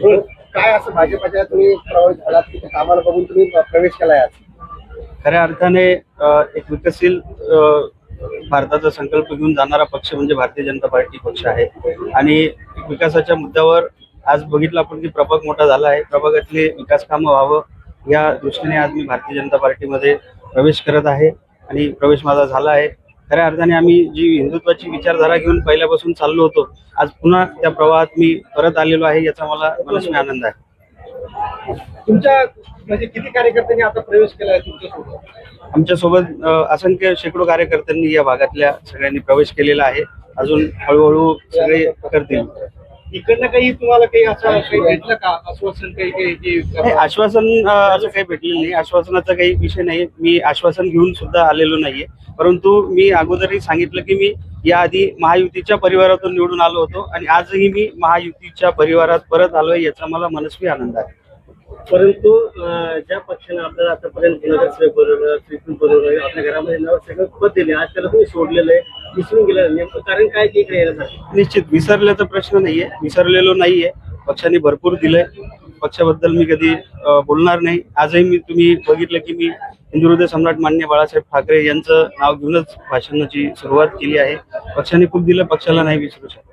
काय असं भाजपच्या तुम्ही प्रभावित झालात की त्या कामाला बघून तुम्ही प्रवेश केलाय आज? खऱ्या अर्थाने एक विकसशील भारताचा संकल्प घेऊन जाणारा पक्ष म्हणजे भारतीय जनता पार्टी पक्ष आहे आणि विकासाच्या मुद्द्यावर आज बघितलं आपण की प्रभाग मोठा झाला आहे. प्रभागातले विकास कामं व्हावं या दृष्टीने आज मी भारतीय जनता पार्टीमध्ये प्रवेश करत आहे आणि प्रवेश माझा झाला आहे. खऱ्या अर्थाने आम्ही जी हिंदुत्वाची विचारधारा घेऊन पहिल्यापासून चाललो होतो, आज पुन्हा त्या प्रवाहात मी परत आलेलो आहे, याचा मला मनस्वी आनंद आहे. तुमच्या म्हणजे किती कार्यकर्त्यांनी आता प्रवेश केलाय तुमच्यासोबत? आमच्यासोबत असंख्य शेकडो कार्यकर्त्यांनी या भागातल्या सगळ्यांनी प्रवेश केलेला आहे. अजून हळूहळू सगळे करतील. इकडनं काही तुम्हाला काही असं काही भेटलं का आश्वासन काही नाही, आश्वासन असं काही भेटलेलं नाही. आश्वासनाचा काही विषय नाही. मी आश्वासन घेऊन सुद्धा आलेलो नाहीये. परंतु मी अगोदरही सांगितलं की मी याआधी महायुतीच्या परिवारातून निवडून आलो होतो आणि आजही मी महायुतीच्या परिवारात परत आलोय, याचा मला मनस्वी आनंद आहे. परंतु ज्या पक्षाने आपल्याला आतापर्यंत नगरसेवक बनवलं, स्वीकृत बनवलं, आपल्या घरामध्ये नगरसेवक पद दिले, आज त्याला तुम्ही सोडलेलं आहे, विसरून गेलं. नेमकं कारण काय की इकडे येण्यासाठी? निश्चित विसरल्याचा प्रश्न नाहीये, विसरलेलो नाहीये. पक्षाने भरपूर दिलंय. पक्षाबद्दल मी कधी बोलणार नाही. आजही तुम्ही बघितलं की मी हिंदुहृदय सम्राट माननीय बाळासाहेब ठाकरे यांचं नाव घेऊनच भाषणाची सुरुवात केली आहे. पक्षाने खूप दिलं, पक्षाला नाही विसरू शकत.